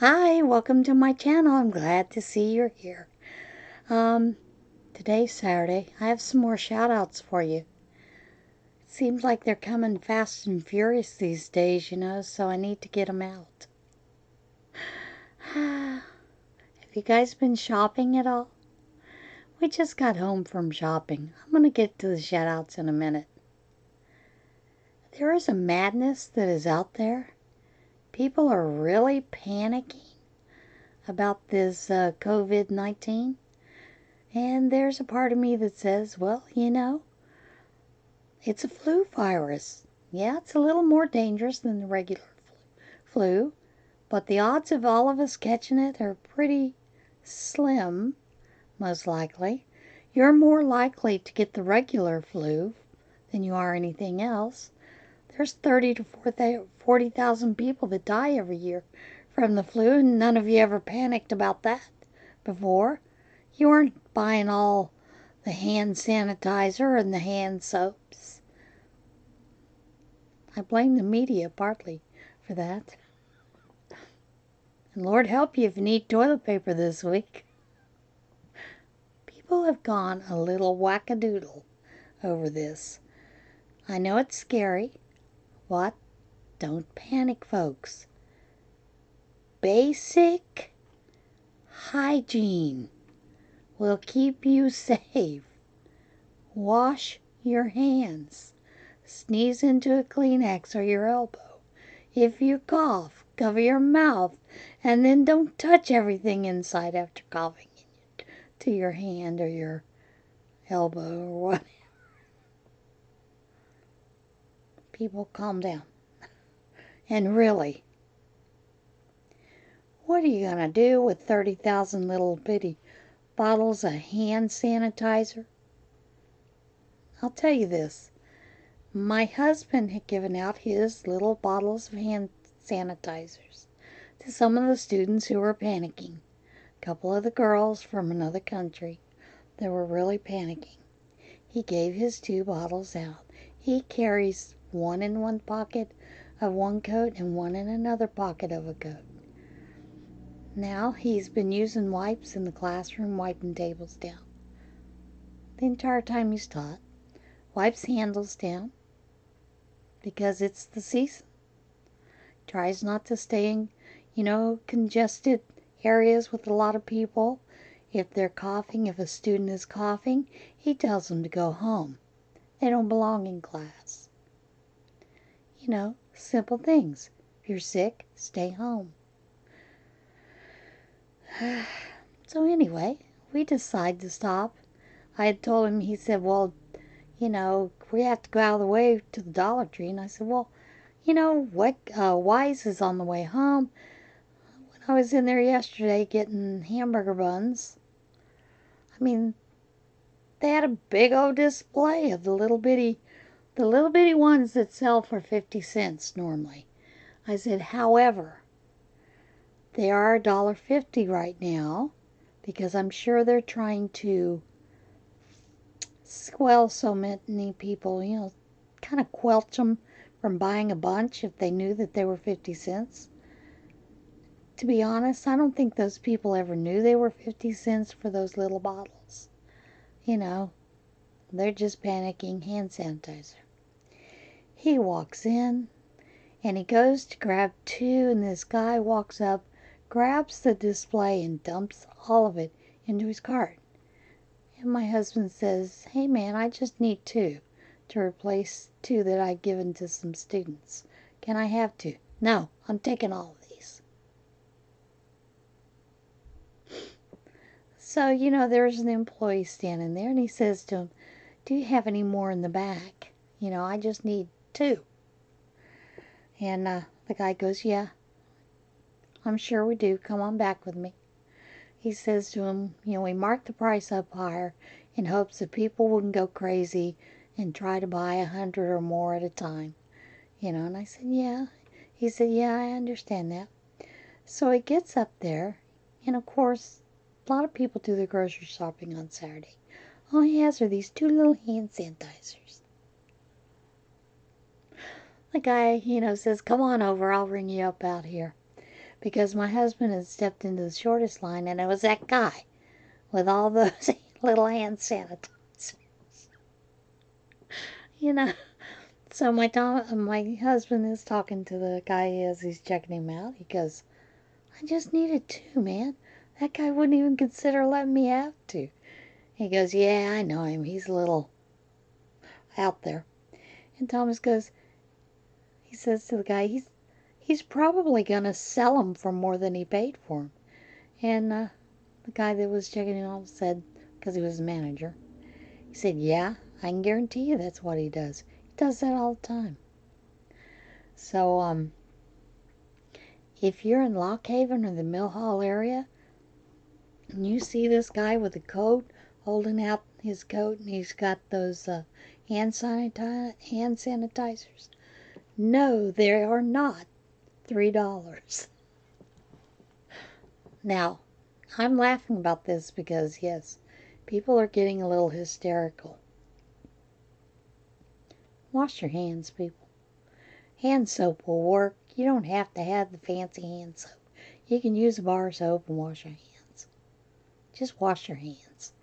Hi, welcome to my channel. I'm glad to see you're here. Today's Saturday. I have some more shout-outs for you. It seems like they're coming fast and furious these days, so I need to get them out. Have you guys been shopping at all? We just got home from shopping. I'm going to get to the shout-outs in a minute. There is a madness that is out there. People are really panicking about this COVID-19. And there's a part of me that says, well, it's a flu virus. Yeah, it's a little more dangerous than the regular flu, but the odds of all of us catching it are pretty slim, most likely. You're more likely to get the regular flu than you are anything else. There's 30 to 40,000 people that die every year from the flu, and none of you ever panicked about that before. You weren't buying all the hand sanitizer and the hand soaps. I blame the media partly for that. And Lord help you if you need toilet paper this week. People have gone a little wackadoodle over this. I know it's scary. What? Don't panic, folks. Basic hygiene will keep you safe. Wash your hands. Sneeze into a Kleenex or your elbow. If you cough, cover your mouth, and then don't touch everything inside after coughing to your hand or your elbow or whatever. People, calm down. And really, what are you going to do with 30,000 little bitty bottles of hand sanitizer? I'll tell you this. My husband had given out his little bottles of hand sanitizers to some of the students who were panicking. A couple of the girls from another country that were really panicking. He gave his 2 bottles out. He carries one in one pocket of one coat and one in another pocket of a coat. Now he's been using wipes in the classroom, wiping tables down. The entire time he's taught. Wipes handles down because it's the season. Tries not to stay in, congested areas with a lot of people. If they're coughing, if a student is coughing, he tells them to go home. They don't belong in class. Simple things. If you're sick, stay home. So anyway, we decided to stop. I had told him, he said, well, we have to go out of the way to the Dollar Tree. And I said, well, Wise is on the way home. When I was in there yesterday getting hamburger buns, they had a big old display of the little bitty ones that sell for 50 cents normally. I said, however, they are $1.50 right now because I'm sure they're trying to squelch so many people, kind of quelch them from buying a bunch if they knew that they were 50 cents. To be honest, I don't think those people ever knew they were 50 cents for those little bottles. They're just panicking. Hand sanitizer. He walks in and he goes to grab 2, and this guy walks up, grabs the display and dumps all of it into his cart. And my husband says, hey man, I just need 2 to replace 2 that I'd given to some students. Can I have 2? No, I'm taking all of these. So, there's an employee standing there, and he says to him, do you have any more in the back? I just need 2. And the guy goes, yeah, I'm sure we do. Come on back with me. He says to him, we marked the price up higher in hopes that people wouldn't go crazy and try to buy 100 or more at a time. And I said, yeah. He said, yeah, I understand that. So he gets up there, and of course, a lot of people do their grocery shopping on Saturday. All he has are these 2 little hand sanitizers. The guy, says, come on over, I'll ring you up out here. because my husband had stepped into the shortest line, and it was that guy with all those little hand sanitizers. You know, so my husband is talking to the guy as he's checking him out. He goes, I just needed two, man. That guy wouldn't even consider letting me have two. He goes, yeah, I know him. He's a little out there. And Thomas goes, he says to the guy, he's probably going to sell them for more than he paid for them. And the guy that was checking him out said, because he was the manager, he said, yeah, I can guarantee you that's what he does. He does that all the time. So, if you're in Lock Haven or the Mill Hall area, and you see this guy with a coat, holding out his coat, and he's got those hand sanitizers, no, they are not $3. Now, I'm laughing about this because, yes, people are getting a little hysterical. Wash your hands, people. Hand soap will work. You don't have to have the fancy hand soap. You can use a bar soap and wash your hands. Just wash your hands.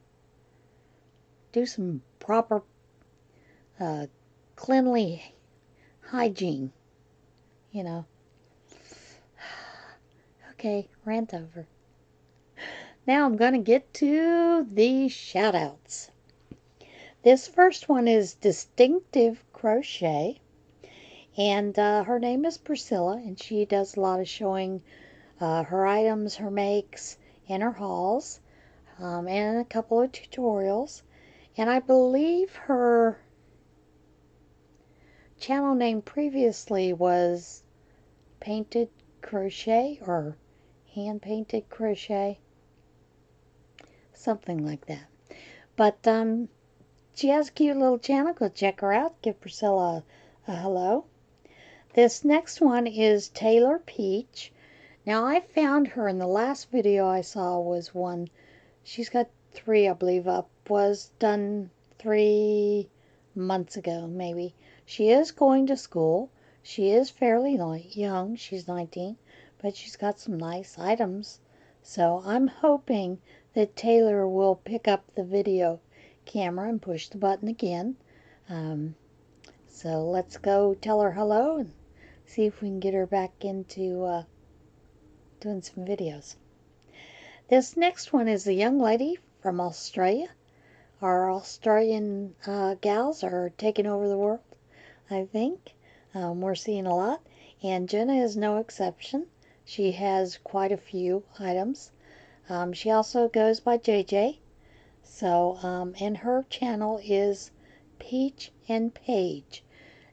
Do some proper cleanly hygiene, you know. Okay, rant over. Now I'm going to get to the shoutouts. This first one is Distinctive Crochet, and her name is Priscilla, and she does a lot of showing her items, her makes, and her hauls, and a couple of tutorials. And I believe her channel name previously was Painted Crochet or Hand Painted Crochet, something like that. But she has a cute little channel. Go check her out. Give Priscilla a hello. This next one is Taylor Peach. Now I found her in the last video I saw was one. She's got 3, I believe, up. Was done 3 months ago, maybe. She is going to school. She is fairly young. She's 19, but she's got some nice items. So I'm hoping that Taylor will pick up the video camera and push the button again. So let's go tell her hello and see if we can get her back into doing some videos. This next one is a young lady from Australia. Our Australian gals are taking over the world, I think. We're seeing a lot, and Jenna is no exception. She has quite a few items. She also goes by JJ. So, and her channel is Peach&Paige.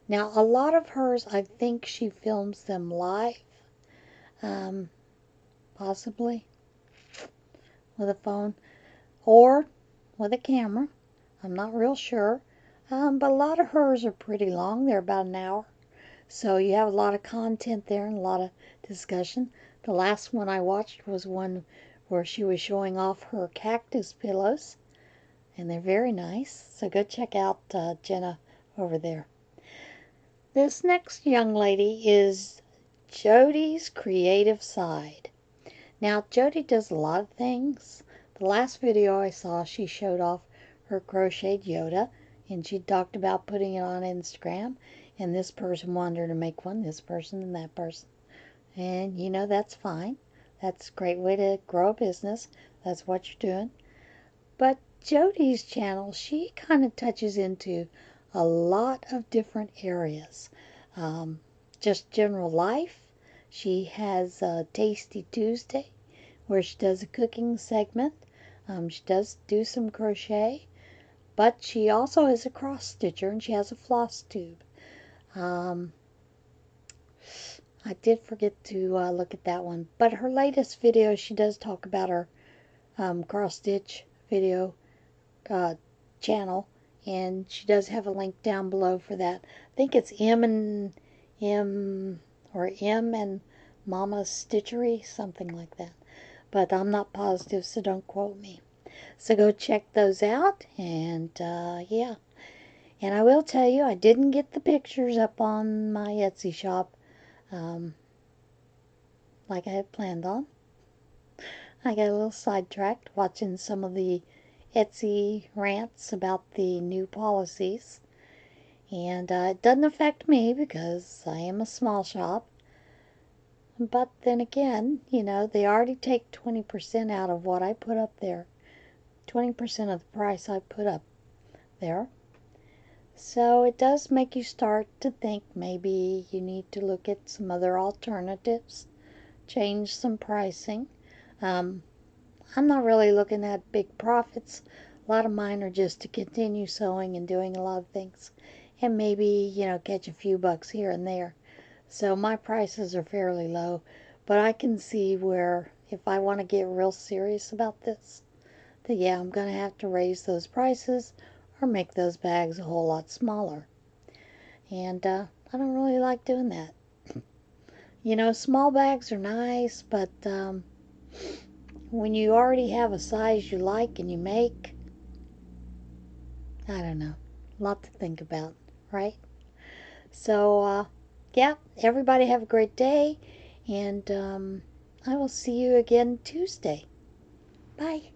Now, a lot of hers, I think she films them live, possibly with a phone or with a camera. I'm not real sure. But a lot of hers are pretty long. They're about an hour. So you have a lot of content there and a lot of discussion. The last one I watched was one where she was showing off her cactus pillows. And they're very nice. So go check out Jenna over there. This next young lady is Jodi's Creative Side. Now, Jodi does a lot of things. The last video I saw, she showed off her crocheted Yoda, and she talked about putting it on Instagram, and this person wanted her to make one, this person and that person. And, you know, that's fine. That's a great way to grow a business. That's what you're doing. But Jodi's channel, she kind of touches into a lot of different areas. Just general life. She has Tasty Tuesday, where she does a cooking segment. She does do some crochet, but she also is a cross stitcher, and she has a floss tube. I did forget to look at that one, but her latest video, she does talk about her cross stitch video channel, and she does have a link down below for that. I think it's M and Mama's Stitchery, something like that. But I'm not positive, so don't quote me. So go check those out, and yeah. And I will tell you, I didn't get the pictures up on my Etsy shop. like I had planned on. I got a little sidetracked watching some of the Etsy rants about the new policies. And it doesn't affect me because I am a small shop. But then again, they already take 20% out of what I put up there. 20% of the price I put up there. So it does make you start to think maybe you need to look at some other alternatives, change some pricing. Um, I'm not really looking at big profits. A lot of mine are just to continue sewing and doing a lot of things and maybe, catch a few bucks here and there. So my prices are fairly low, but I can see where if I want to get real serious about this, that yeah, I'm going to have to raise those prices or make those bags a whole lot smaller. And I don't really like doing that. Small bags are nice, but when you already have a size you like and you make, I don't know, a lot to think about, right? So, yeah, everybody have a great day, and I will see you again Tuesday. Bye.